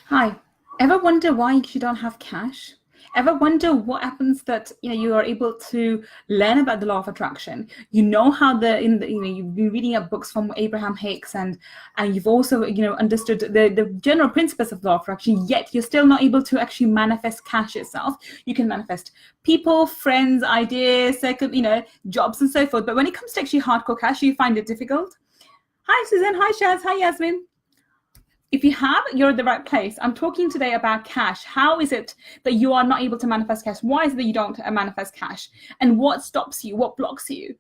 Hi. Ever wonder why you don't have cash? Ever wonder what happens that you are able to learn about the law of attraction? You know how you've been reading up books from Abraham Hicks and you've also understood the general principles of the law of attraction, yet you're still not able to actually manifest cash itself. You can manifest people, friends, ideas, jobs and so forth. But when it comes to actually hardcore cash, you find it difficult. Hi Susan, hi Shaz, hi Yasmin. If you have, you're at the right place. I'm talking today about cash. How is it that you are not able to manifest cash? Why is it that you don't manifest cash? And what stops you? What blocks you?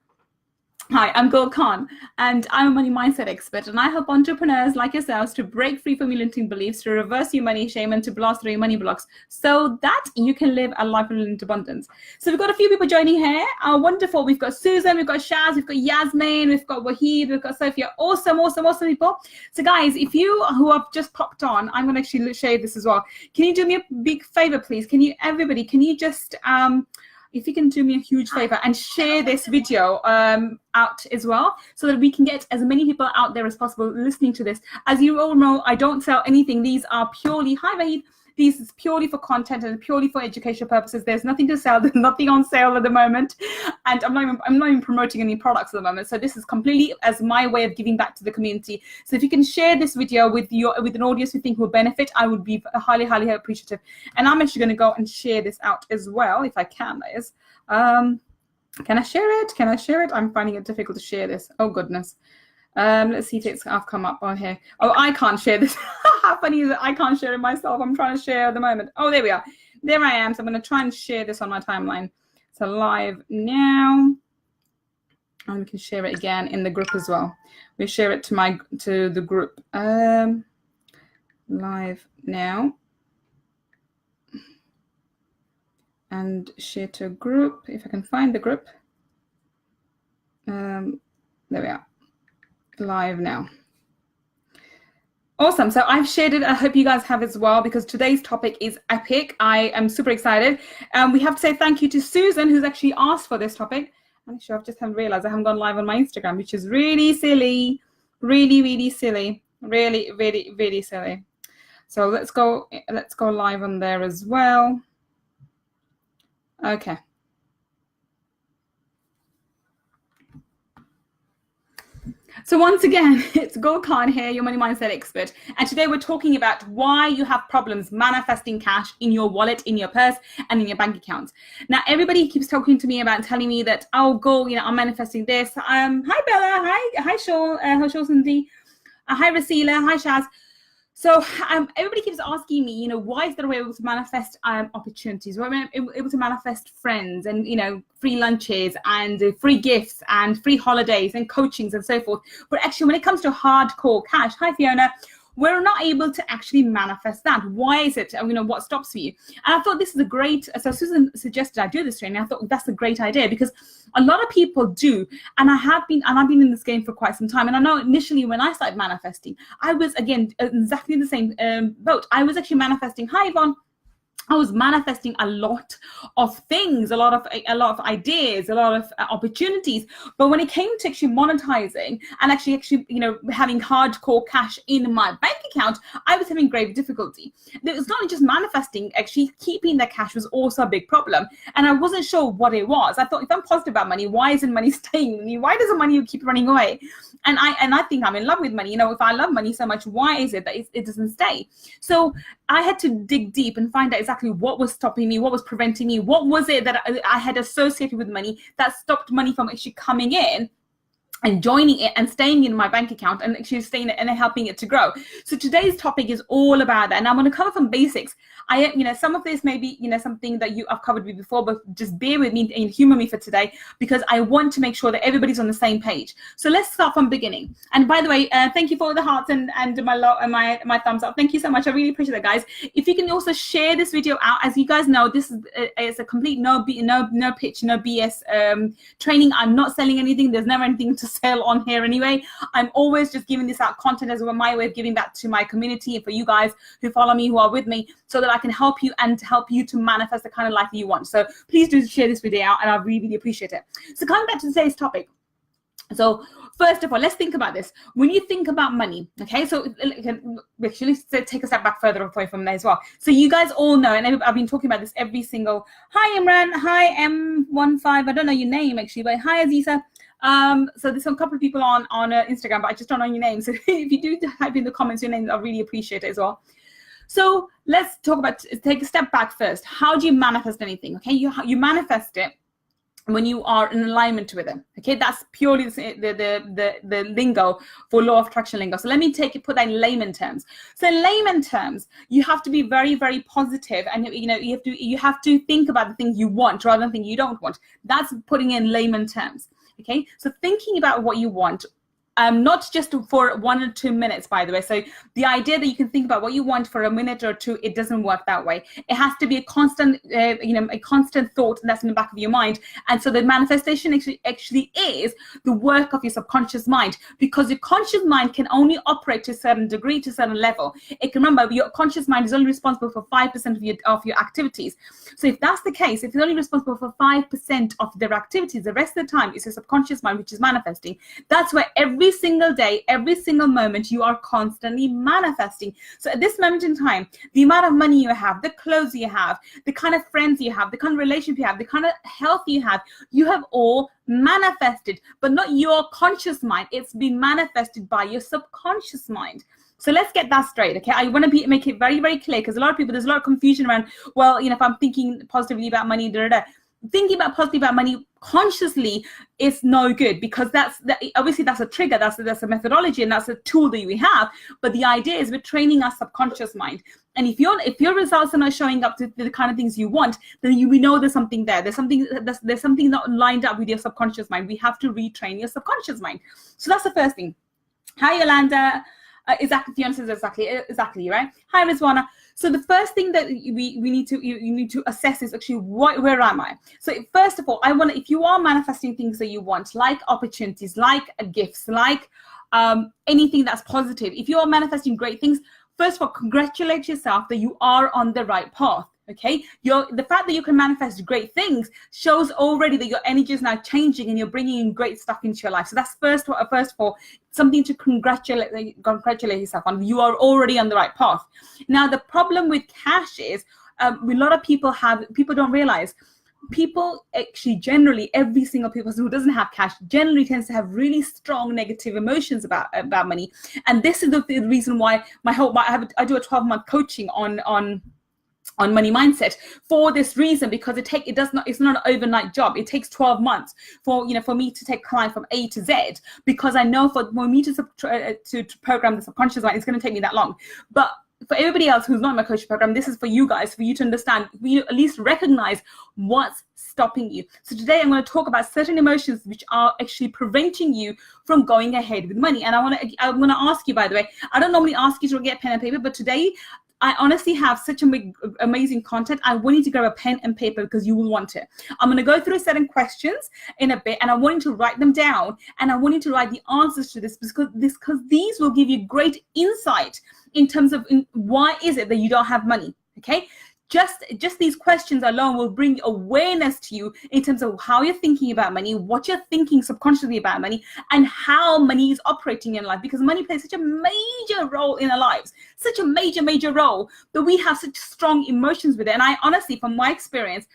Hi, I'm Gull Khan, and I'm a money mindset expert, and I help entrepreneurs like yourselves to break free from your limiting beliefs, to reverse your money shame, and to blast through your money blocks so that you can live a life of abundance. So we've got a few people joining here. Wonderful. We've got Susan, we've got Shaz, we've got Yasmin, we've got Wahid, we've got Sophia. Awesome people. So guys, if you who have just popped on, I'm going to actually share this as well. Can you do me a big favor, please? Can you just if you can do me a huge favor and share this video out as well, so that we can get as many people out there as possible listening to this. As you all know, I don't sell anything. These are purely, hi Wahid, these is purely for content and purely for educational purposes. There's nothing to sell. There's nothing on sale at the moment, and I'm not even promoting any products at the moment. So this is completely as my way of giving back to the community. So if you can share this video with an audience you think will benefit, I would be highly appreciative. And I'm actually going to go and share this out as well, if I can. That is. Can I share it? I'm finding it difficult to share this. Oh goodness. Let's see if I've come up on here. Oh, I can't share this. How funny is it? I can't share it myself. I'm trying to share at the moment. Oh, there we are. There I am. So I'm going to try and share this on my timeline. So live now. And we can share it again in the group as well. We share it to the group. Live now. And share to a group, if I can find the group. There we are. Live now. Awesome. So I've shared it. I hope you guys have as well, because today's topic is epic. I am super excited. We have to say thank you to Susan, who's actually asked for this topic. I'm sure I've just haven't realized I haven't gone live on my Instagram, which is really silly. Really silly. Really silly. So let's go live on there as well. Okay. So once again, it's Gull Khan here, your money mindset expert. And today we're talking about why you have problems manifesting cash in your wallet, in your purse, and in your bank accounts. Now, everybody keeps talking to me about telling me that, oh, Gull, I'm manifesting this. Hi, Bella. Hi, Shaw. Hi, Cindy. Hi, Rasila. Hi, Shaz. So everybody keeps asking me, why is there a way able to manifest opportunities? Why am I able to manifest friends and, free lunches and free gifts and free holidays and coachings and so forth? But actually, when it comes to hardcore cash, hi, Fiona, we're not able to actually manifest that. Why is it? What stops you? And I thought this is a great, so Susan suggested I do this training. I thought that's a great idea, because a lot of people do. And I've been in this game for quite some time. And I know initially when I started manifesting, I was, again, exactly the same boat. I was actually manifesting, hi, Yvonne. I was manifesting a lot of things, a lot of ideas, a lot of opportunities. But when it came to actually monetizing and actually, having hardcore cash in my bank account, I was having grave difficulty. It's not just manifesting, actually keeping the cash was also a big problem. And I wasn't sure what it was. I thought, if I'm positive about money, why isn't money staying with me? Why does the money keep running away? And I think I'm in love with money. If I love money so much, why is it that it doesn't stay? So I had to dig deep and find out exactly what was stopping me, what was preventing me, what was it that I had associated with money that stopped money from actually coming in and joining it and staying in my bank account and actually staying and helping it to grow. So today's topic is all about that. And I'm going to cover some basics. Some of this may be, something that I've covered with before, but just bear with me and humor me for today, because I want to make sure that everybody's on the same page. So let's start from the beginning. And by the way, thank you for all the hearts and my thumbs up. Thank you so much. I really appreciate that, guys. If you can also share this video out, as you guys know, this is a complete no pitch, no BS training. I'm not selling anything. There's never anything to sell on here anyway. I'm always just giving this out content as well, my way of giving back to my community and for you guys who follow me, who are with me, so that I can help you and help you to manifest the kind of life that you want. So please do share this video out, and I really appreciate it. So coming back to today's topic. So First of all, let's think about this. When you think about money, okay, so actually take a step back further away from there as well. So you guys all know, and I've been talking about this every single, hi Imran, hi M15, I don't know your name actually, but hi Aziza. So there's a couple of people on Instagram, but I just don't know your name. So if you do type in the comments your name, I really appreciate it as well. So let's talk about, take a step back first. How do you manifest anything? Okay, you manifest it when you are in alignment with it. Okay, that's purely the lingo for law of attraction lingo. So let me put that in layman terms. So in layman terms, you have to be very, very positive, and you have to think about the things you want rather than things you don't want. That's putting in layman terms. Okay, so thinking about what you want. Not just for 1 or 2 minutes, by the way. So the idea that you can think about what you want for a minute or two, it doesn't work that way. It has to be a constant, a constant thought that's in the back of your mind. And so the manifestation actually is the work of your subconscious mind, because your conscious mind can only operate to a certain degree, to a certain level. It can, remember, your conscious mind is only responsible for 5% of your activities. So if that's the case, if it's only responsible for 5% of their activities, the rest of the time it's your subconscious mind which is manifesting. That's where every single day, every single moment, you are constantly manifesting. So at this moment in time, the amount of money you have, the clothes you have, the kind of friends you have, the kind of relationship you have, the kind of health you have all manifested, but not your conscious mind. It's been manifested by your subconscious mind. So let's get that straight, okay? I want to make it very, very clear, because there's a lot of confusion around, well, if I'm thinking positively about money, thinking about positively about money consciously is no good, because obviously that's a trigger, that's a methodology, and that's a tool that we have. But the idea is we're training our subconscious mind. And if your results are not showing up to the kind of things you want, then we know there's something there. There's something not lined up with your subconscious mind. We have to retrain your subconscious mind. So that's the first thing. Hi, Yolanda. Exactly, Fiona says exactly, right? Hi, Rizwana. So the first thing that you need to assess is actually where am I? So first of all, if you are manifesting things that you want, like opportunities, like gifts, like anything that's positive, if you are manifesting great things, first of all, congratulate yourself that you are on the right path. Okay, the fact that you can manifest great things shows already that your energy is now changing and you're bringing in great stuff into your life. So that's first of all, something to congratulate yourself on. You are already on the right path. Now, the problem with cash is a lot of people don't realize. People actually generally, every single person who doesn't have cash generally tends to have really strong negative emotions about money. And this is the reason why I do a 12-month coaching on money mindset for this reason, because it's not an overnight job. It takes 12 months for me to take a client from A to Z, because I know for me to program the subconscious mind, it's going to take me that long. But for everybody else who's not in my coaching program, this is for you guys, for you to understand, for you at least recognize what's stopping you. So today I'm going to talk about certain emotions which are actually preventing you from going ahead with money. And I'm going to ask you, by the way, I don't normally ask you to get pen and paper, but today I honestly have such amazing content. I want you to grab a pen and paper, because you will want it. I'm going to go through certain questions in a bit, and I want you to write them down, and I want you to write the answers to this, because these will give you great insight in terms of why is it that you don't have money. Okay, just these questions alone will bring awareness to you in terms of how you're thinking about money, what you're thinking subconsciously about money, and how money is operating in life, because money plays such a major role in our lives, such a major role, that we have such strong emotions with it. And I honestly, from my experience,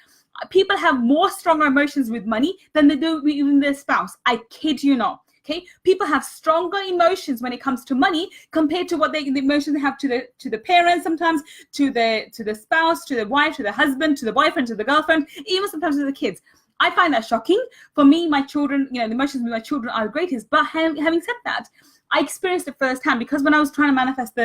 people have more stronger emotions with money than they do with their spouse. I kid you not. Okay, people have stronger emotions when it comes to money compared to the emotions they have to the parents, sometimes to the spouse, to the wife, to the husband, to the boyfriend, to the girlfriend, even sometimes to the kids. I find that shocking. For me, my children, the emotions with my children are the greatest. But having said that, I experienced it firsthand, because when I was trying to manifest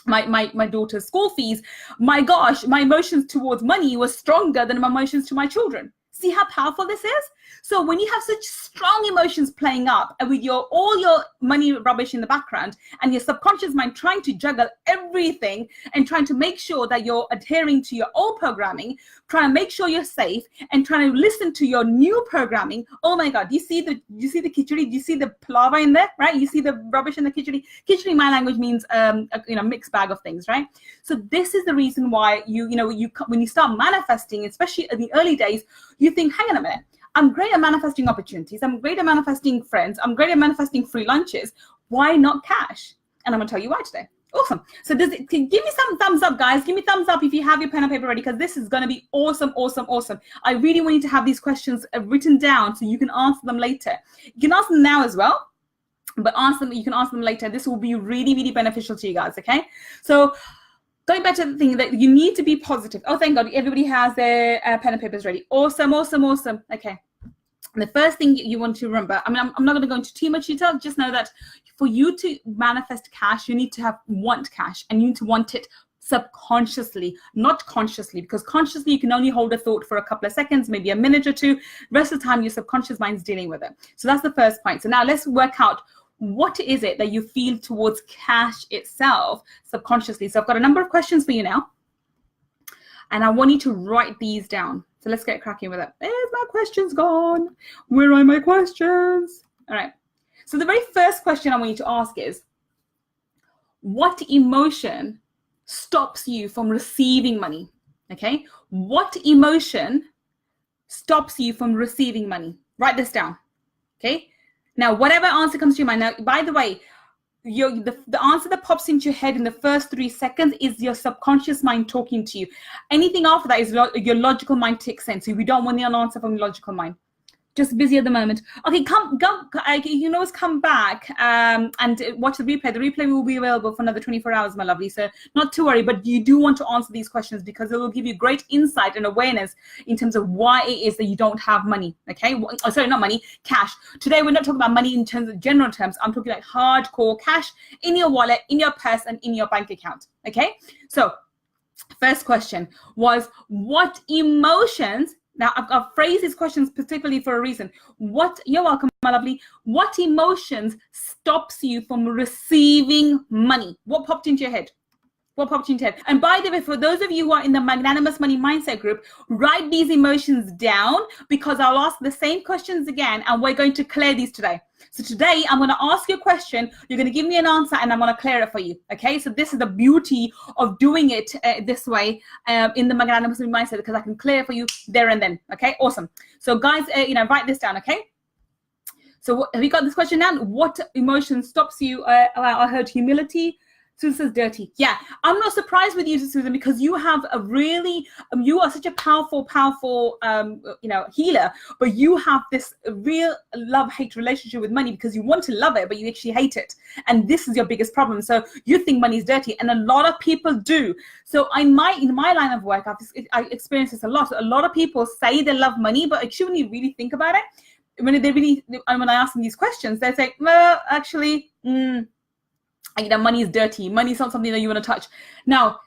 my daughter's school fees, my gosh, my emotions towards money was stronger than my emotions to my children. See how powerful this is? So when you have such strong emotions playing up, and with all your money rubbish in the background, and your subconscious mind trying to juggle everything and trying to make sure that you're adhering to your old programming, trying to make sure you're safe, and trying to listen to your new programming. Oh my God, you see the khichdi? Do you see the palava in there, right? You see the rubbish in the khichdi? Khichdi in my language means a mixed bag of things, right? So this is the reason why when you start manifesting, especially in the early days, you think, hang on a minute, I'm great at manifesting opportunities. I'm great at manifesting friends. I'm great at manifesting free lunches. Why not cash? And I'm going to tell you why today. Awesome. So give me some thumbs up, guys. Give me thumbs up if you have your pen and paper ready, because this is going to be awesome, awesome, awesome. I really want you to have these questions written down so you can answer them later. You can ask them now as well, but you can ask them later. This will be really, really beneficial to you guys, okay? So going back to the thing that you need to be positive. Oh, thank God, everybody has their pen and papers ready. Awesome, awesome, awesome. Okay. The first thing you want to remember, I mean, I'm not going to go into too much detail. Just know that for you to manifest cash, you need to want cash, and you need to want it subconsciously, not consciously, because consciously you can only hold a thought for a couple of seconds, maybe a minute or two. The rest of the time, your subconscious mind's dealing with it. So that's the first point. So now let's work out what is it that you feel towards cash itself subconsciously. So I've got a number of questions for you now, and I want you to write these down. So let's get cracking with it. Where's my questions gone? Where are my questions? All right. So the very first question I want you to ask is, what emotion stops you from receiving money? Okay. What emotion stops you from receiving money? Write this down. Okay. Now, whatever answer comes to your mind. Now, by the way, the answer that pops into your head in the first 3 seconds is your subconscious mind talking to you. Anything after that is your logical mind takes sense. So we don't want an answer from your logical mind. Just busy at the moment. Okay, you can always come back and watch the replay. The replay will be available for another 24 hours, my lovely. So not to worry, but you do want to answer these questions because it will give you great insight and awareness in terms of why it is that you don't have money. Okay, sorry, not money, cash. Today we're not talking about money in terms of general terms. I'm talking like hardcore cash in your wallet, in your purse, and in your bank account. Okay, so first question was, what emotions? Now, I've phrased these questions particularly for a reason. You're welcome, my lovely. What emotions stops you from receiving money? What popped into your head? What popped into your head? And by the way, for those of you who are in the Magnanimous Money Mindset group, write these emotions down, because I'll ask the same questions again, and we're going to clear these today. So today, I'm going to ask you a question, you're going to give me an answer, and I'm going to clear it for you, okay? So this is the beauty of doing it this way in the Magnanimous Money Mindset, because I can clear it for you there and then, okay? Awesome. So guys, write this down, okay? So have you got this question down? What emotion stops you? I heard humility. Susan says dirty. Yeah, I'm not surprised with you, Susan, because you have a really, you are such a powerful, healer, but you have this real love-hate relationship with money because you want to love it, but you actually hate it. And this is your biggest problem. So you think money is dirty, and a lot of people do. So in my line of work, I experience this a lot. A lot of people say they love money, but actually when you really think about it, when I ask them these questions, they say, well, actually, money is dirty. Money is not something that you want to touch. Now,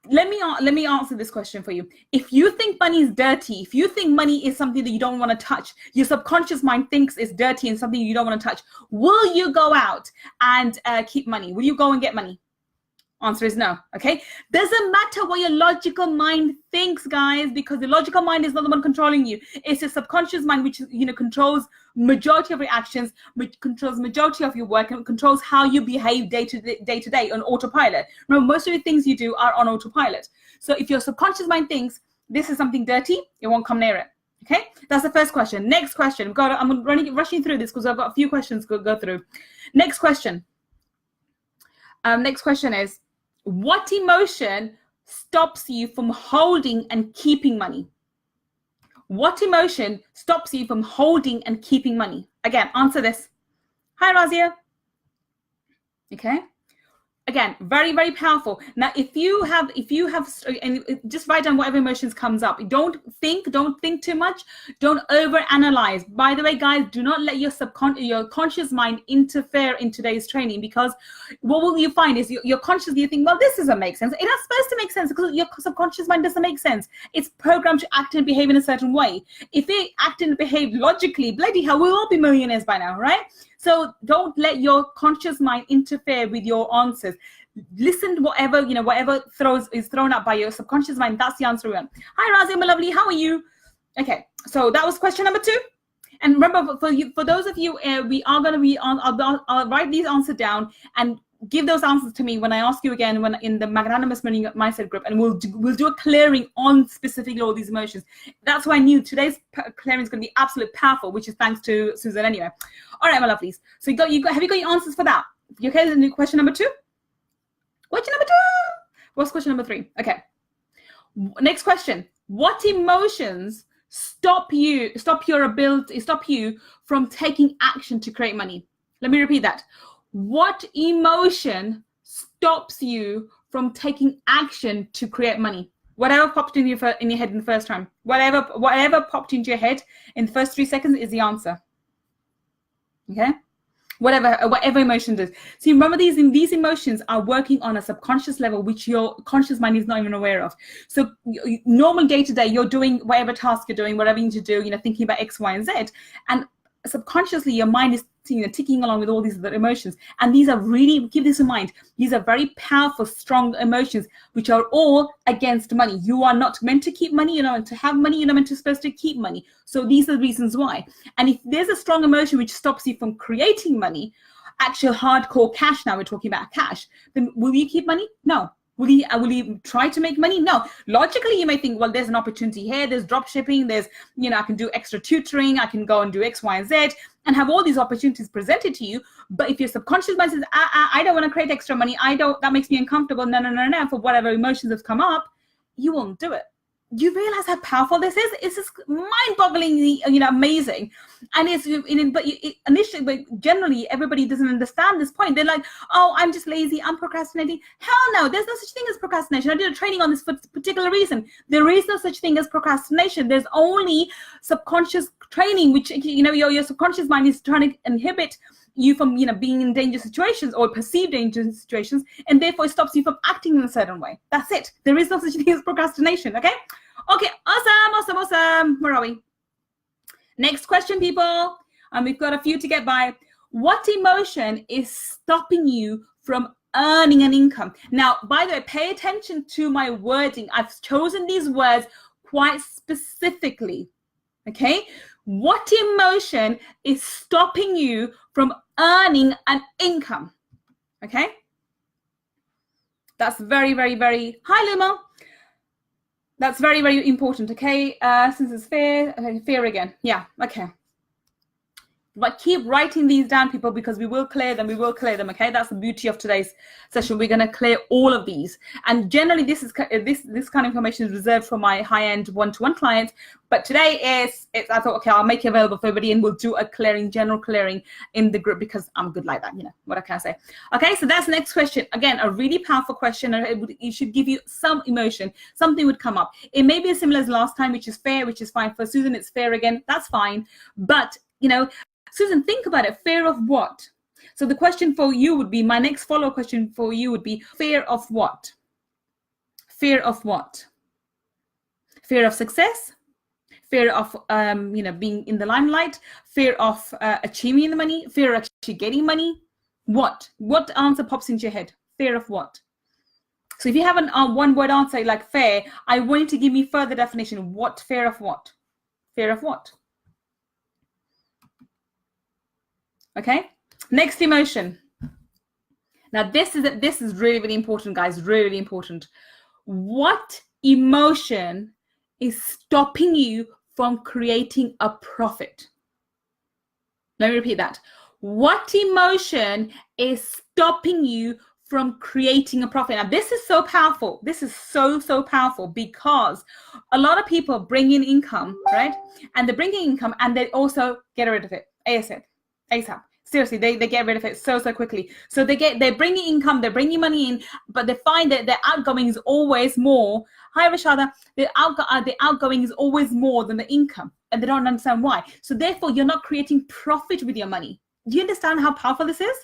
let me answer this question for you. If you think money is dirty, if you think money is something that you don't want to touch, your subconscious mind thinks it's dirty and something you don't want to touch, will you go out and keep money? Will you go and get money? Answer is no, okay? Doesn't matter what your logical mind thinks, guys, because the logical mind is not the one controlling you. It's your subconscious mind, which controls majority of your actions, which controls majority of your work, and controls how you behave day to day on autopilot. Remember, most of the things you do are on autopilot. So if your subconscious mind thinks this is something dirty, it won't come near it. Okay, that's the first question. Next question. I'm rushing through this because I've got a few questions to go through. Next question. Next question is, what emotion stops you from holding and keeping money? What emotion stops you from holding and keeping money? Again, answer this. Hi, Razia. Okay. Again, very, very powerful. Now, if you have, and just write down whatever emotions comes up. Don't think too much. Don't overanalyze. By the way, guys, do not let your conscious mind interfere in today's training, because what will you find is your conscious, you think, well, this doesn't make sense. It's not supposed to make sense because your subconscious mind doesn't make sense. It's programmed to act and behave in a certain way. If it act and behave logically, bloody hell, we'll all be millionaires by now, right? So don't let your conscious mind interfere with your answers. Listen to whatever is thrown up by your subconscious mind. That's the answer we want. Hi, Razia, my lovely. How are you? Okay, so that was question number 2. And remember, for those of you, we are going to be on. I'll write these answers down, and give those answers to me when I ask you again when in the magnanimous money mindset group, and we'll do a clearing on specifically all these emotions. That's why I knew today's clearing is going to be absolutely powerful, which is thanks to Susan anyway. All right, my lovelies. So have you got your answers for that? You okay? Question number 2. Question number 2. What's question number 3? Okay. Next question. What emotions stop you from taking action to create money? Let me repeat that. What emotion stops you from taking action to create money? Whatever popped in your head in the first time, whatever popped into your head in the first 3 seconds is the answer. Okay? Whatever emotion does. See, remember these emotions are working on a subconscious level, which your conscious mind is not even aware of. So normal day to day, you're doing whatever task you're doing, whatever you need to do, thinking about X, Y, and Z. And subconsciously, your mind is ticking along with all these other emotions. And these are really, keep this in mind, these are very powerful, strong emotions, which are all against money. You are not meant to keep money, you're not meant to have money, you're not supposed to keep money. So these are the reasons why. And if there's a strong emotion which stops you from creating money, actual hardcore cash, now we're talking about cash, then will you keep money? No. Will you try to make money? No. Logically, you may think, well, there's an opportunity here. There's drop shipping. There's, I can do extra tutoring. I can go and do X, Y, and Z and have all these opportunities presented to you. But if your subconscious mind says, I don't want to create extra money. That makes me uncomfortable. No. For whatever emotions have come up, you won't do it. You realize how powerful this is? It's just mind-bogglingly, amazing. And but generally everybody doesn't understand this point. They're like, oh, I'm just lazy, I'm procrastinating. Hell no, there's no such thing as procrastination. I did a training on this for particular reason. There is no such thing as procrastination. There's only subconscious training, which, your subconscious mind is trying to inhibit you from, being in dangerous situations or perceived dangerous situations, and therefore it stops you from acting in a certain way. That's it. There is no such thing as procrastination, okay? Okay, awesome. Where are we? Next question, people. We've got a few to get by. What emotion is stopping you from earning an income? Now, by the way, pay attention to my wording. I've chosen these words quite specifically, okay? What emotion is stopping you from earning an income? Okay? That's very, very, very, hi, Luma. That's very, very important, okay? Since it's fear, okay, fear again. Yeah, okay. But keep writing these down, people, because we will clear them, okay? That's the beauty of today's session. We're going to clear all of these. And generally, this kind of information is reserved for my high-end one-to-one clients. But today I thought, okay, I'll make it available for everybody, and we'll do a general clearing in the group because I'm good like that, what can I say? Okay, so that's the next question. Again, a really powerful question. It should give you some emotion. Something would come up. It may be as similar as last time, which is fear, which is fine. For Susan, it's fear again. That's fine. But, Susan, think about it. Fear of what? So the question for you would be, my next follow-up question for you would be, fear of what? Fear of what? Fear of success? Fear of, being in the limelight? Fear of achieving the money? Fear of actually getting money? What? What answer pops into your head? Fear of what? So if you have a one-word answer like fear, I want you to give me further definition. What? Fear of what? Fear of what? Okay, next emotion. Now this is really, really important, guys, really, really important. What emotion is stopping you from creating a profit? Let me repeat that. What emotion is stopping you from creating a profit? Now this is so powerful. This is so powerful because a lot of people bring in income, right? And they bring in income and they also get rid of it ASAP. Seriously, they get rid of it so quickly. So they're bringing income, they're bringing money in, but they find that their outgoing is always more. Hi, Rashada. The outgoing is always more than the income, and they don't understand why. So therefore, you're not creating profit with your money. Do you understand how powerful this is?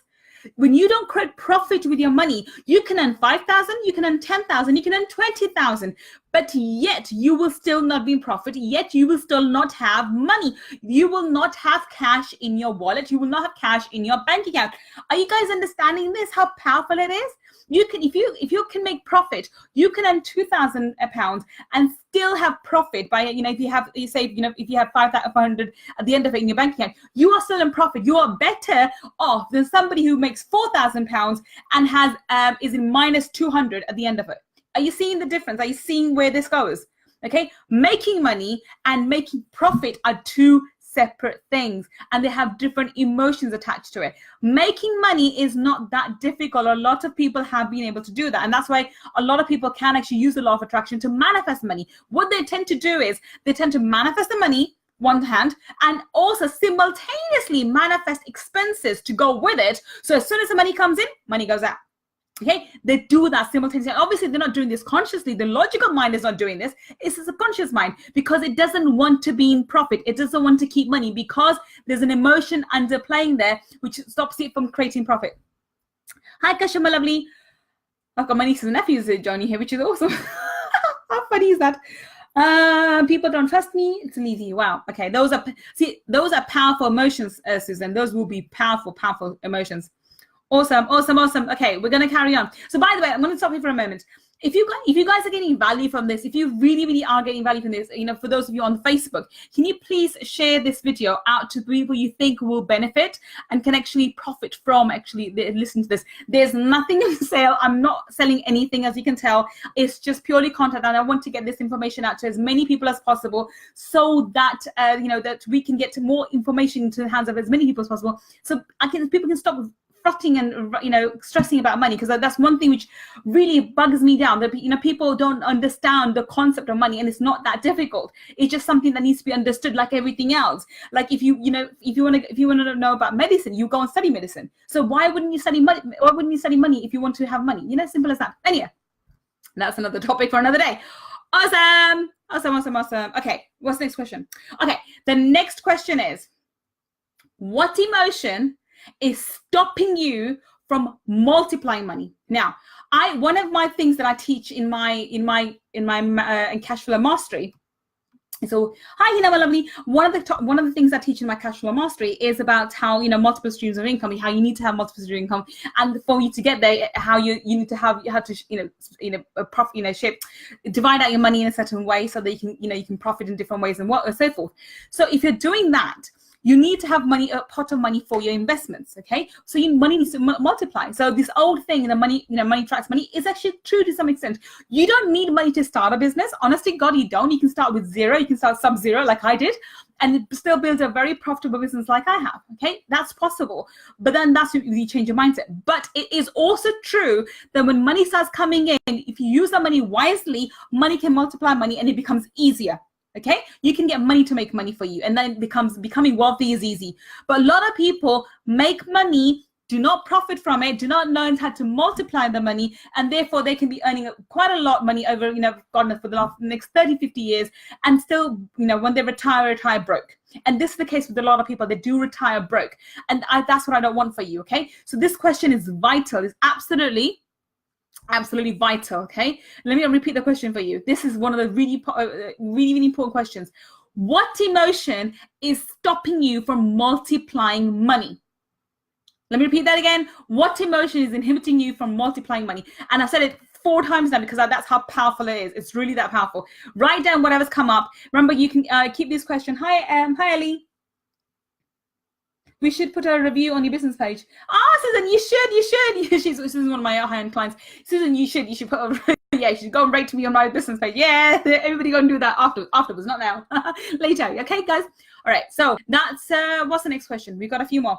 When you don't create profit with your money, you can earn 5,000, you can earn 10,000, you can earn 20,000, but yet you will still not be in profit, yet you will still not have money. You will not have cash in your wallet. You will not have cash in your bank account. Are you guys understanding this, how powerful it is? You can, if you can make profit, you can earn £2,000 and still have profit by, if you have, if you have 500 at the end of it in your bank account, you are still in profit. You are better off than somebody who makes £4,000 and has is in minus 200 at the end of it. Are you seeing the difference? Are you seeing where this goes? Okay, making money and making profit are two separate things, and they have different emotions attached to it. Making money is not that difficult. A lot of people have been able to do that, and that's why a lot of people can actually use the law of attraction to manifest money. What they tend to do is they tend to manifest the money one hand and also simultaneously manifest expenses to go with it. So as soon as the money comes in, money goes out. Okay, they do that simultaneously. Obviously, they're not doing this consciously. The logical mind is not doing this. It's the subconscious mind, because it doesn't want to be in profit. It doesn't want to keep money because there's an emotion underplaying there, which stops it from creating profit. Hi, Kasha, my lovely. I've got my nieces and nephews joining here, which is awesome. How funny is that? People don't trust me. It's easy. Wow. Okay, those are powerful emotions, Susan. Those will be powerful emotions. Awesome. Okay, we're going to carry on. So by the way, I'm going to stop you for a moment. If you guys are getting value from this, if you really are getting value from this, for those of you on Facebook, can you please share this video out to people you think will benefit and can actually profit from actually listen to this? There's nothing on sale. I'm not selling anything, as you can tell. It's just purely content, and I want to get this information out to as many people as possible, so that that we can get to more information into the hands of as many people as possible, so people can stop fretting and stressing about money, because that's one thing which really bugs me down, that people don't understand the concept of money, and it's not that difficult. It's just something that needs to be understood, like everything else. Like if you want to know about medicine, you go and study medicine. So why wouldn't you study money? Why wouldn't you study money if you want to have money? Simple as that. Anyway, that's another topic for another day. Awesome. Okay, what's the next question? Okay, the next question is, what emotion is stopping you from multiplying money? Now, one of my things that I teach in my cash flow mastery. So, hi, Hina, my lovely. One of the things I teach in my cash flow mastery is about how multiple streams of income, how you need to have multiple streams of income, and for you to get there, how you need to have divide out your money in a certain way so that you can profit in different ways and so forth. So, if you're doing that, you need to have a pot of money for your investments, okay? So money needs to multiply. So this old thing, money attracts money, is actually true to some extent. You don't need money to start a business. Honestly, God, you don't. You can start with zero. You can start sub-zero like I did, and still build a very profitable business like I have, okay? That's possible. But then that's when you change your mindset. But it is also true that when money starts coming in, if you use that money wisely, money can multiply money, and it becomes easier. Okay, you can get money to make money for you, and then it becomes becoming wealthy is easy. But a lot of people make money, do not profit from it, do not learn how to multiply the money, and therefore they can be earning quite a lot of money over, God knows, for the next 30, 50 years, and still, when they retire broke. And this is the case with a lot of people. They do retire broke, and that's what I don't want for you. Okay, so this question is vital. It's absolutely vital. Okay, let me repeat the question for you. This is one of the really important questions. What emotion is stopping you from multiplying money? Let me repeat that again. What emotion is inhibiting you from multiplying money? And I said it 4 times now because that's how powerful it is. It's really that powerful. Write down whatever's come up. Remember, you can keep this question. Hi Ellie. We should put a review on your business page. Susan, you should. This is one of my high-end clients. Susan, you should put a you should go and rate me on my business page. Yeah, everybody go and do that afterwards, not now. Later. Okay, guys. All right. So that's what's the next question? We've got a few more.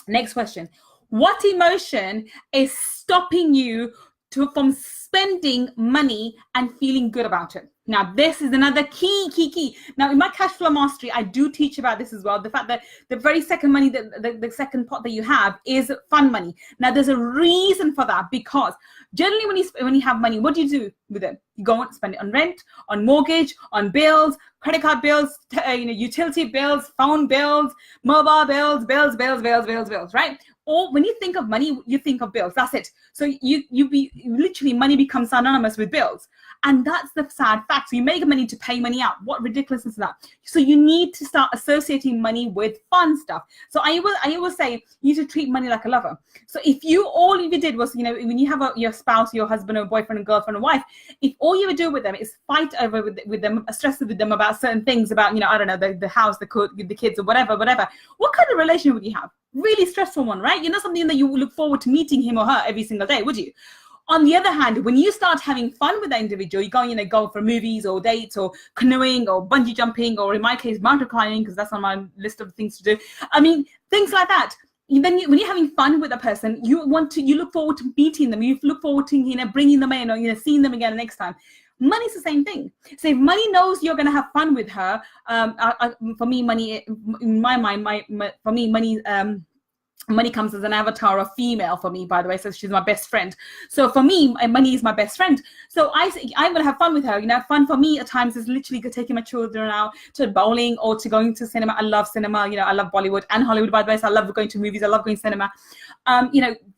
Next question. What emotion is stopping you from spending money and feeling good about it? Now, this is another key. Now, in my cash flow mastery, I do teach about this as well. The fact that the very second money, the second pot that you have is fun money. Now, there's a reason for that, because generally when you have money, what do you do with it? You go and spend it on rent, on mortgage, on bills, credit card bills, utility bills, phone bills, mobile bills, right? all, when you think of money, you think of bills. That's it. So literally money becomes synonymous with bills. And that's the sad fact. So you make money to pay money out. What ridiculousness is that? So you need to start associating money with fun stuff. So I will say you need to treat money like a lover. So if all you did was, when you have your spouse, your husband or boyfriend and girlfriend or wife, if all you would do with them is fight over with them, stress with them about certain things, about, I don't know, the house, the kids or whatever, what kind of relationship would you have? Really stressful one, right? Something that you would look forward to meeting him or her every single day, would you? On the other hand, when you start having fun with that individual, you go for movies or dates or canoeing or bungee jumping, or in my case, mountain climbing, because that's on my list of things to do. I mean, things like that. Then when you're having fun with a person, you look forward to meeting them. You look forward to, bringing them in or, seeing them again next time. Money's the same thing. So if money knows you're going to have fun with her, for me, money, in my mind, for me, money comes as an avatar of female for me, by the way, so she's my best friend. So for me, money is my best friend. So I'm going to have fun with her. Fun for me at times is literally taking my children out to bowling or to going to cinema. I love cinema. I love Bollywood and Hollywood, by the way. So I love going to movies. I love going to cinema.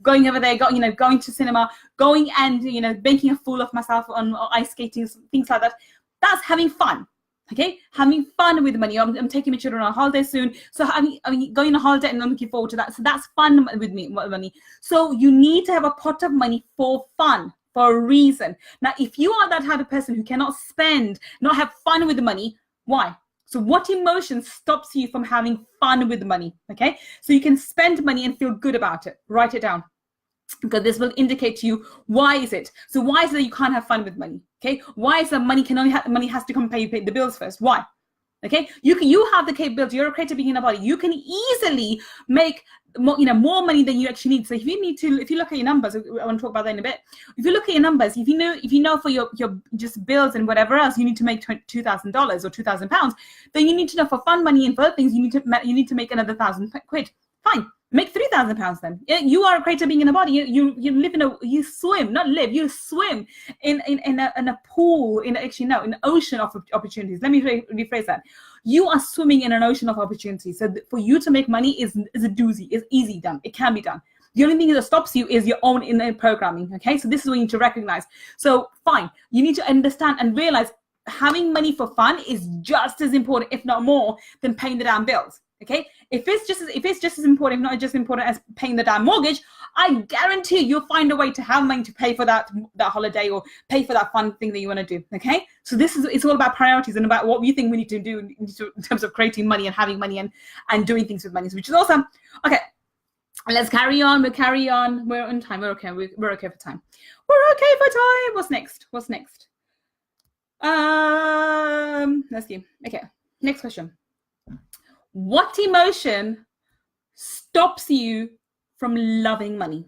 Going over there, going to cinema, going and, making a fool of myself on ice skating, things like that. That's having fun. Okay, having fun with money. I'm taking my children on a holiday soon, so I'm going on a holiday and I'm looking forward to that. So that's fun with money. So you need to have a pot of money for fun, for a reason. Now, if you are that type of person who cannot spend, not have fun with the money, why? So what emotion stops you from having fun with the money? Okay, so you can spend money and feel good about it. Write it down, because this will indicate to you why is it. So why is it that you can't have fun with money? Okay, why is that money has to come pay the bills first? Why? Okay, you have the capability. You're a creative being in a body. You can easily make more money than you actually need. So if you look at your numbers, I want to talk about that in a bit. If you look at your numbers, if you know for your just bills and whatever else, you need to make $2,000 or £2,000, then you need to know for fun money and for other things, you need to make another £1,000. Fine. Make £3,000 then. You are a creator being in a body. You live you swim, not live. You swim in a pool, in an ocean of opportunities. Let me rephrase that. You are swimming in an ocean of opportunities. So for you to make money is a doozy. It's easy done. It can be done. The only thing that stops you is your own inner programming. Okay, so this is what you need to recognize. So fine, you need to understand and realize having money for fun is just as important, if not more, than paying the damn bills. Okay, if it's just as important, if not just important as paying the damn mortgage, I guarantee you'll find a way to have money to pay for that holiday or pay for that fun thing that you want to do. Okay, so it's all about priorities and about what you think we need to do in terms of creating money and having money and doing things with money, which is awesome. Okay, let's carry on. We'll carry on. We're on time. We're okay. We're okay for time. We're okay for time. What's next? Let's see. Okay, next question. What emotion stops you from loving money?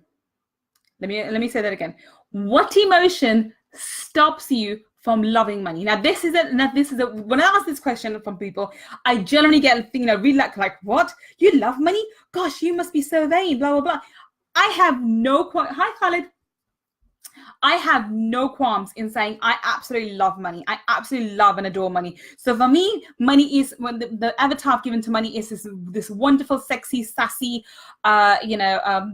Let me say that again. What emotion stops you from loving money? Now, this is when I ask this question from people, I generally get really like what? You love money? Gosh, you must be so vain. Blah blah blah. I have no Hi, Khalid. I have no qualms in saying I absolutely love money. I absolutely love and adore money. So for me, money is, when the avatar given to money is this wonderful, sexy, sassy, a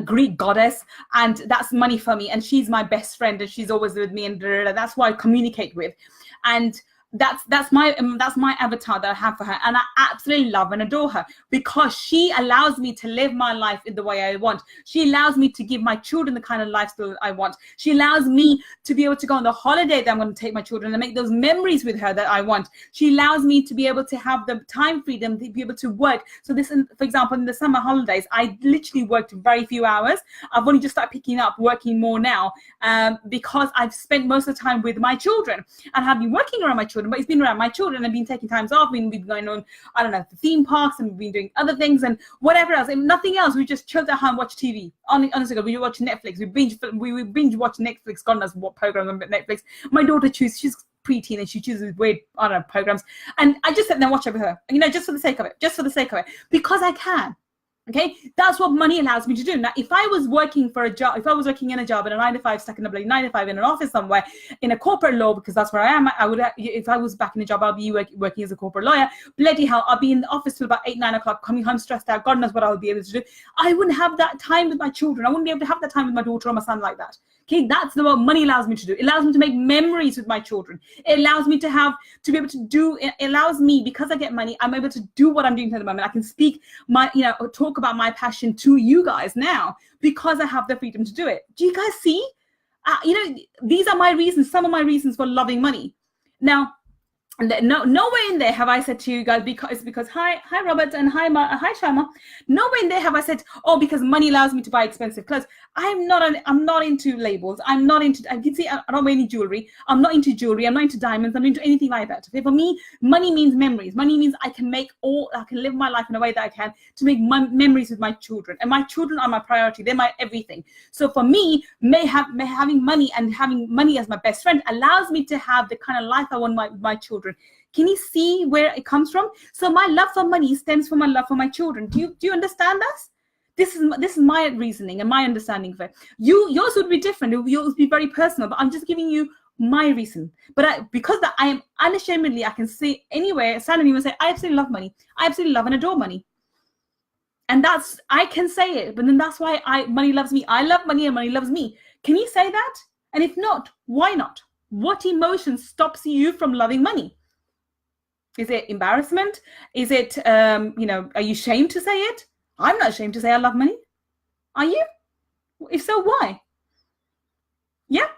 Greek goddess, and that's money for me. And she's my best friend, and she's always with me, and that's who I communicate with. And that's my avatar that I have for her, and I absolutely love and adore her because she allows me to live my life in the way I want. She allows me to give my children the kind of lifestyle I want. She allows me to be able to go on the holiday that I'm going to take my children and make those memories with her that I want. She allows me to be able to have the time freedom to be able to work. So this, for example, in the summer holidays, I literally worked very few hours. I've only just started picking up working more now because I've spent most of the time with my children and have been working around my children. But it's been around my children. I've been taking times off. We've been going on, I don't know, the theme parks, and we've been doing other things and whatever else. And nothing else. We just chilled at home, watch TV. Honestly, we watch Netflix. We binge watch Netflix. God knows what programs on Netflix. My daughter she's pre-teen and she chooses weird, I don't know, programs. And I just sit there and watch over her, just for the sake of it, because I can. Okay, that's what money allows me to do. Now, if I was working for a job, if I was working in a job in a 9 to 5, stuck in a bloody 9 to 5 in an office somewhere in a corporate law, because that's where I am, I would, if I was back in a job, I'll be working as a corporate lawyer. Bloody hell, I'll be in the office till about 8, 9 o'clock, coming home stressed out. God knows what I'll be able to do. I wouldn't have that time with my children. I wouldn't be able to have that time with my daughter or my son like that. Okay, that's what money allows me to do. It allows me to make memories with my children. It allows me to be able to do, it allows me, because I get money, I'm able to do what I'm doing at the moment. I can speak my, talk about my passion to you guys now because I have the freedom to do it. Do you guys see? These are my reasons, some of my reasons for loving money. Now, nowhere in there have I said to you guys, because hi Robert and hi Sharma. Nowhere in there have I said, oh, because money allows me to buy expensive clothes. I'm not into labels. I can see I don't wear any jewelry. I'm not into jewelry. I'm not into diamonds. I'm not into anything like that. Okay, for me, money means memories. Money means I can live my life in a way that I can to make memories with my children. And my children are my priority. They're my everything. So for me, having money and having money as my best friend allows me to have the kind of life I want my children. Can you see where it comes from? So my love for money stems from my love for my children. Do you understand this? This is my reasoning and my understanding of it. Yours would be different. Yours would be very personal, but I'm just giving you my reason. But because I am unashamedly, I can say anywhere, stand anywhere and say, I absolutely love money. I absolutely love and adore money. And I can say it, but then that's why money loves me. I love money and money loves me. Can you say that? And if not, why not? What emotion stops you from loving money? Is it embarrassment? Is it, are you ashamed to say it? I'm not ashamed to say I love money. Are you? If so, why? Yeah?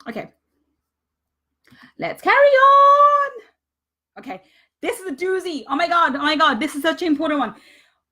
Okay. Let's carry on. Okay. This is a doozy. Oh my God. This is such an important one.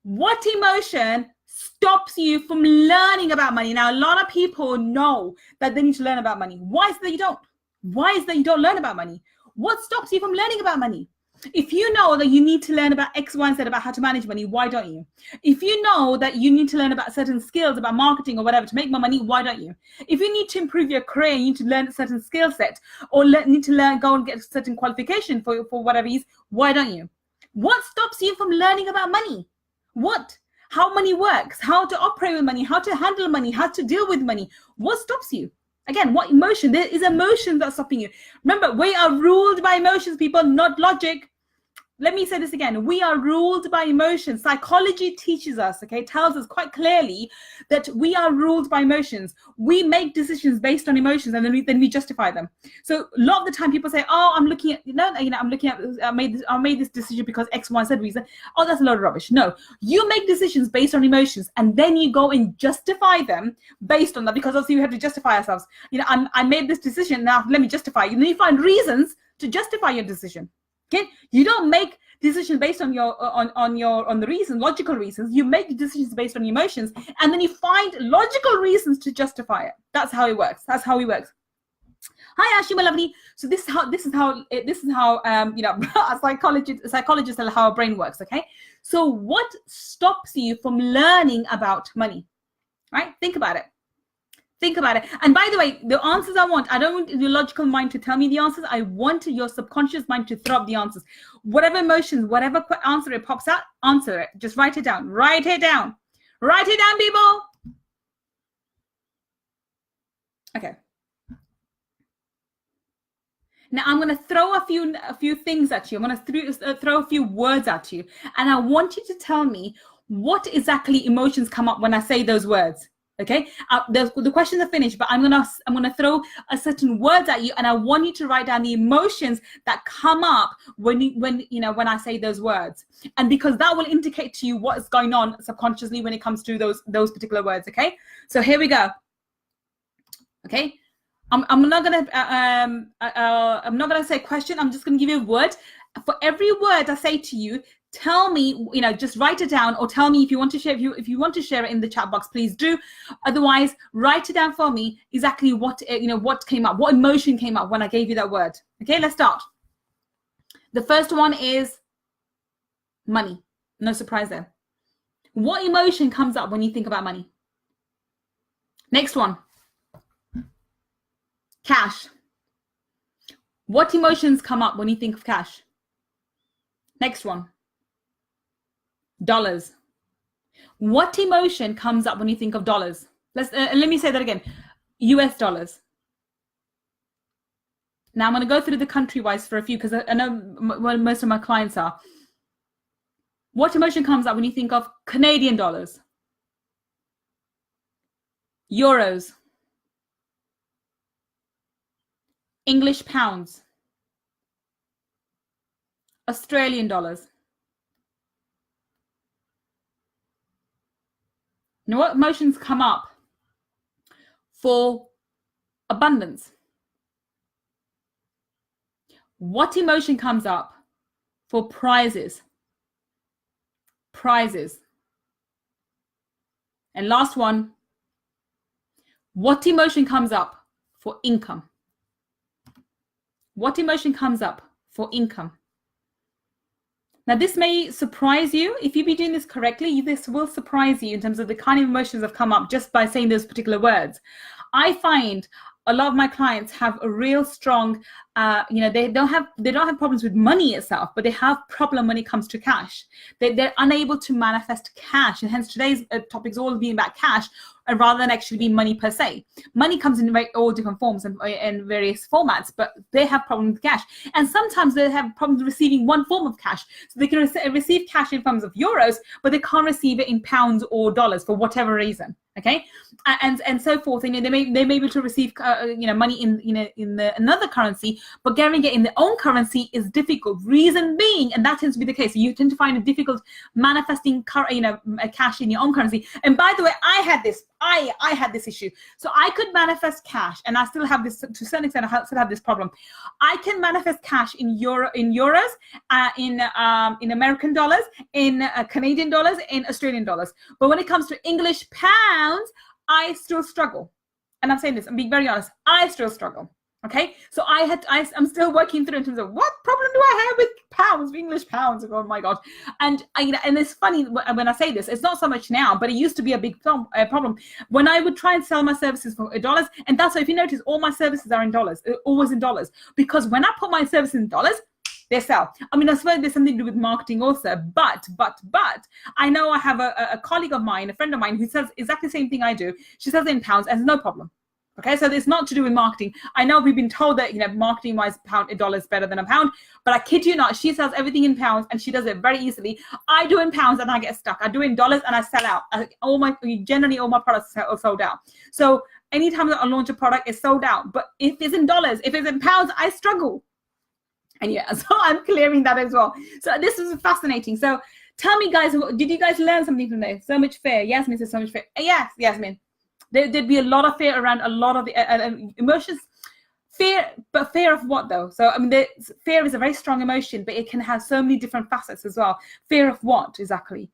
What emotion stops you from learning about money? Now, a lot of people know that they need to learn about money. Why is it that you don't? Why is it that you don't learn about money? What stops you from learning about money? If you know that you need to learn about X, Y, and Z about how to manage money, why don't you? If you know that you need to learn about certain skills about marketing or whatever to make more money, why don't you? If you need to improve your career, you need to learn a certain skill set or need to go and get a certain qualification for whatever it is, why don't you? What stops you from learning about money? What? How money works, how to operate with money, how to handle money, how to deal with money. What stops you? Again, what emotion? There is emotion that's stopping you. Remember, we are ruled by emotions, people, not logic. Let me say this again. We are ruled by emotions. Psychology teaches us, tells us quite clearly that we are ruled by emotions. We make decisions based on emotions and then we justify them. So a lot of the time people say, oh, I made this decision because X, Y, Z reason. Oh, that's a load of rubbish. No, you make decisions based on emotions and then you go and justify them based on that, because obviously we have to justify ourselves. I made this decision, now let me justify it. And then you find reasons to justify your decision. Okay, you don't make decisions based on the reasons, logical reasons. You make decisions based on emotions, and then you find logical reasons to justify it. That's how it works. That's how it works. Hi, Ashley, my lovely. So this is how a psychologists tell how our brain works. Okay, so what stops you from learning about money? Right? Think about it. Think about it. And by the way, the answers I don't want your logical mind to tell me the answers. I want your subconscious mind to throw up the answers. Whatever emotions, whatever answer it pops out, answer it. Just write it down. Write it down. Write it down, people. Okay. Now I'm going to throw a few things at you. I'm going to throw a few words at you. And I want you to tell me what exactly emotions come up when I say those words. Okay, the questions are finished, but I'm gonna throw a certain words at you, and I want you to write down the emotions that come up when I say those words, and because that will indicate to you what is going on subconsciously when it comes to those particular words. Okay, so here we go. Okay, I'm not gonna say a question. I'm just gonna give you a word. For every word I say to you, tell me, just write it down, or tell me if you want to share. If you want to share it in the chat box, please do. Otherwise, write it down for me exactly what came up, what emotion came up when I gave you that word. Okay, let's start. The first one is money. No surprise there. What emotion comes up when you think about money? Next one. Cash. What emotions come up when you think of cash? Next one. Dollars. What emotion comes up when you think of dollars? Let me say that again. US dollars. Now I'm going to go through the country-wise for a few because I know what most of my clients are. What emotion comes up when you think of Canadian dollars? Euros. English pounds. Australian dollars. Now, what emotions come up for abundance? What emotion comes up for prizes? Prizes. And last one, what emotion comes up for income? What emotion comes up for income? Now, this may surprise you. If you be doing this correctly, this will surprise you in terms of the kind of emotions that have come up just by saying those particular words. I find a lot of my clients have a real strong, they don't have problems with money itself, but they have problem when it comes to cash. They're unable to manifest cash, and hence today's topic is all being about cash, rather than actually being money per se. Money comes in all different forms and various formats, but they have problems with cash. And sometimes they have problems receiving one form of cash. So they can receive cash in forms of euros, but they can't receive it in pounds or dollars for whatever reason. Okay, and so forth. They may be able to receive money in another currency, but getting it in their own currency is difficult. Reason being, and that tends to be the case, you tend to find it difficult manifesting cash in your own currency. And by the way, I had this issue. So I could manifest cash, and I still have this to a certain extent. I still have this problem. I can manifest cash in euros, in American dollars, in Canadian dollars, in Australian dollars. But when it comes to English pounds, I still struggle. And I'm saying this, I'm being very honest, I still struggle. Okay, so I'm still working through in terms of what problem do I have with pounds, English pounds? Oh my God! And it's funny when I say this. It's not so much now, but it used to be a big problem when I would try and sell my services for dollars. And that's why, if you notice, all my services are in dollars, always in dollars, because when I put my services in dollars, they sell. I mean, I suppose there's something to do with marketing also, but I know I have a colleague of mine, a friend of mine, who says exactly the same thing I do. She sells it in pounds, and no problem. Okay, so it's not to do with marketing. I know we've been told that, marketing-wise, a dollar is better than a pound, but I kid you not, she sells everything in pounds, and she does it very easily. I do in pounds, and I get stuck. I do in dollars, and I sell out. Generally, all my products are sold out. So anytime that I launch a product, it's sold out. But if it's in dollars, if it's in pounds, I struggle. And yeah, so I'm clearing that as well. So this is fascinating. So tell me, guys, did you guys learn something from this? So much fear. Yasmin says so much fear. Yes, Yasmin. There'd be a lot of fear around a lot of the emotions. Fear, but fear of what though? So I mean, fear is a very strong emotion, but it can have so many different facets as well. Fear of what exactly?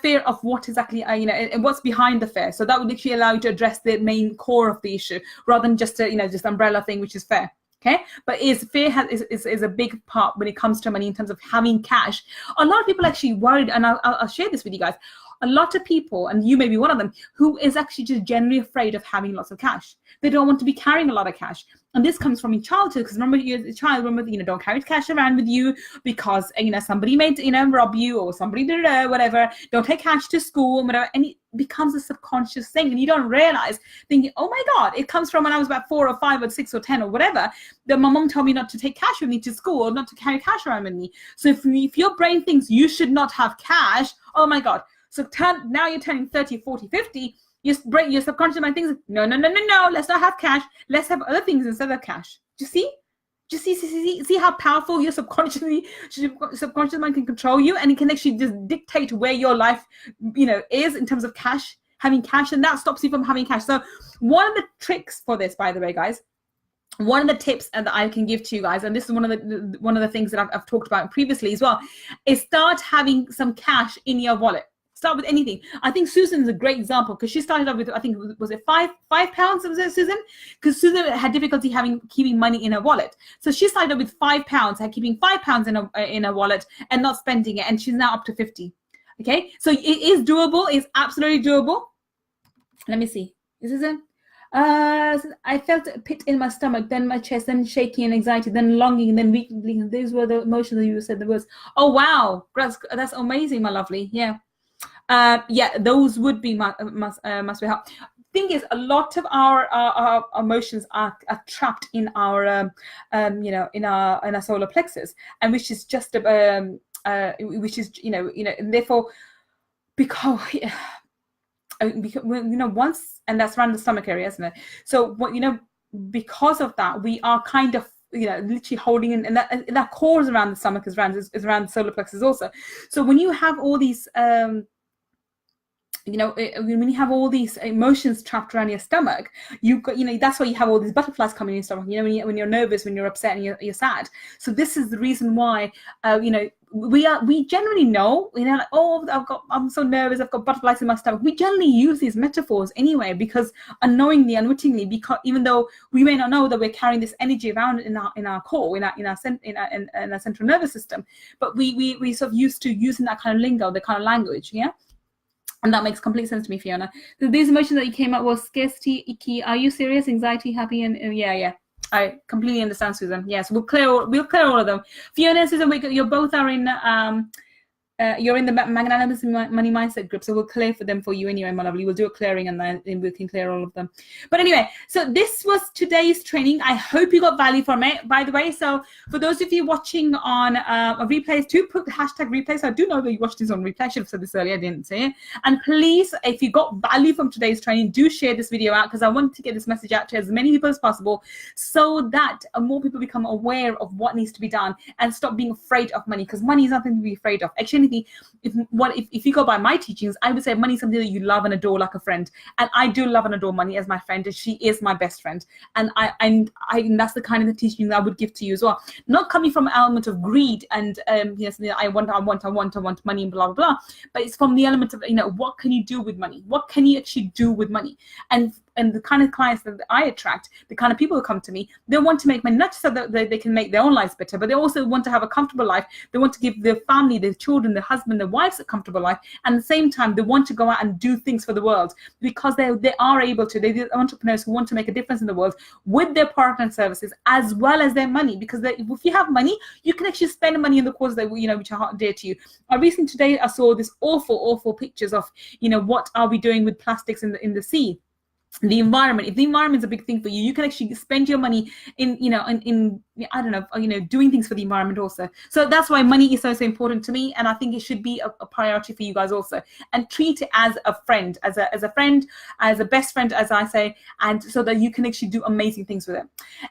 Fear of what exactly? And what's behind the fear? So that would actually allow you to address the main core of the issue, rather than just just umbrella thing, which is fear. Okay, but fear is a big part when it comes to money in terms of having cash. A lot of people actually worried, and I'll share this with you guys. A lot of people, and you may be one of them, who is actually just generally afraid of having lots of cash. They don't want to be carrying a lot of cash. And this comes from your childhood, because remember, you're a child, don't carry cash around with you because, somebody may, rob you, or somebody did whatever. Don't take cash to school and whatever. And it becomes a subconscious thing, and you don't realize, thinking, oh my God, it comes from when I was about 4 or 5 or 6 or 10 or whatever, that my mom told me not to take cash with me to school, or not to carry cash around with me. So if your brain thinks you should not have cash, oh my God. So now you're turning 30, 40, 50, your subconscious mind thinks, no, let's not have cash. Let's have other things instead of cash. Do you see? Just see how powerful your subconscious mind can control you, and it can actually just dictate where your life, is in terms of cash, having cash, and that stops you from having cash. So one of the tricks for this, by the way, guys, one of the tips that I can give to you guys, and this is one of the things that I've talked about previously as well, is start having some cash in your wallet. Start with anything. I think Susan's a great example, because she started off with, I think, was it £5? Was it Susan? Because Susan had difficulty keeping money in her wallet. So she started off with £5, keeping £5 in a wallet and not spending it, and she's now up to 50. Okay, so it is doable. It's absolutely doable. Let me see. This is it. I felt a pit in my stomach, then my chest, then shaking and anxiety, then longing, then weakling. These were the emotions that you said the words. Oh wow, that's amazing, my lovely. Yeah. Yeah, those would be must be help. Thing is, a lot of our emotions are trapped in our in our solar plexus, and which is just which is and therefore because once, and that's around the stomach area, isn't it? So what because of that, we are kind of literally holding in, and that core is around the stomach, is around the solar plexus also. So when you have all these when you have all these emotions trapped around your stomach, you've got, that's why you have all these butterflies coming in your stomach, when you're nervous, when you're upset, and you're sad. So this is the reason why, we generally know, like, oh, I'm so nervous, I've got butterflies in my stomach. We generally use these metaphors anyway, because unknowingly, unwittingly, because even though we may not know that we're carrying this energy around in our core, in our central nervous system, but we sort of used to using that kind of lingo, the kind of language, yeah. And that makes complete sense to me, Fiona. So these emotions that you came up was scarcity, icky. Are you serious? Anxiety, happy, and yeah. I completely understand, Susan. Yes, we'll clear all of them. Fiona and Susan, you both are in. You're in the magnanimous money mindset group, so we'll clear for them for you anyway, my lovely. We'll do a clearing, and then we can clear all of them. But anyway, so this was today's training. I hope you got value from it, by the way. So for those of you watching on a replay, do put the hashtag replay. So I do know that you watched this on replay. I should have said this earlier, I didn't say it. And please, if you got value from today's training, do share this video out, because I want to get this message out to as many people as possible, so that more people become aware of what needs to be done and stop being afraid of money, because money is nothing to be afraid of. Actually, if you go by my teachings, I would say money is something that you love and adore like a friend, and I do love and adore money as my friend, and she is my best friend, and I that's the kind of the teaching I would give to you as well, not coming from an element of greed and I want money and blah blah blah, but it's from the element of what can you do with money, what can you actually do with money, and the kind of clients that I attract, the kind of people who come to me, they want to make money, not just so that they can make their own lives better, but they also want to have a comfortable life. They want to give their family, their children, their husband, their wives a comfortable life. And at the same time, they want to go out and do things for the world, because they are able to. They're entrepreneurs who want to make a difference in the world with their product and services, as well as their money. Because if you have money, you can actually spend money in the causes that which are dear to you. Recently today, I saw this awful pictures of what are we doing with plastics in the sea. The environment. If the environment is a big thing for you, you can actually spend your money in I don't know, doing things for the environment also. So that's why money is so important to me, and I think it should be a priority for you guys also. And treat it as a friend, as a friend, as a best friend, as I say, and so that you can actually do amazing things with it.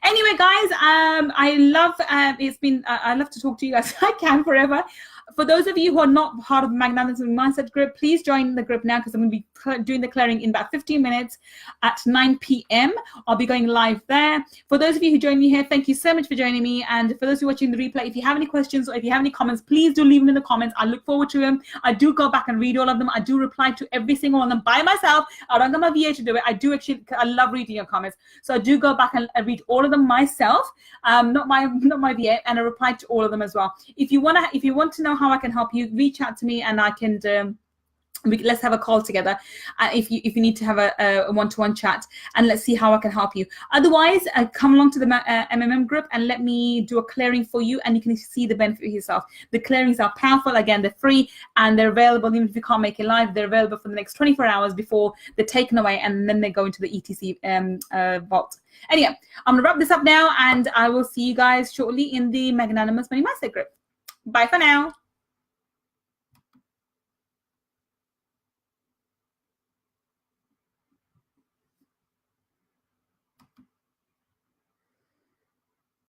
Anyway, guys, I love I love to talk to you guys. I can forever. For those of you who are not part of the Magnanimous Mindset group, please join the group now, because I'm going to be doing the clearing in about 15 minutes at 9 p.m. I'll be going live there. For those of you who joined me here, thank you so much for joining me. And for those who are watching the replay, if you have any questions or if you have any comments, please do leave them in the comments. I look forward to them. I do go back and read all of them. I do reply to every single one of them by myself. I don't have my VA to do it. I love reading your comments. So I do go back and read all of them myself, not my VA, and I reply to all of them as well. If you want to know how I can help you, reach out to me, and I can let's have a call together if you need to have a one-to-one chat, and let's see how I can help you. Otherwise, come along to the MMM group and let me do a clearing for you, and you can see the benefit yourself. The clearings are powerful. Again, they're free and they're available. Even if you can't make it live, they're available for the next 24 hours before they're taken away, and then they go into the ETC vault. Anyway, I'm gonna wrap this up now, and I will see you guys shortly in the Magnanimous Money Mindset group. Bye for now.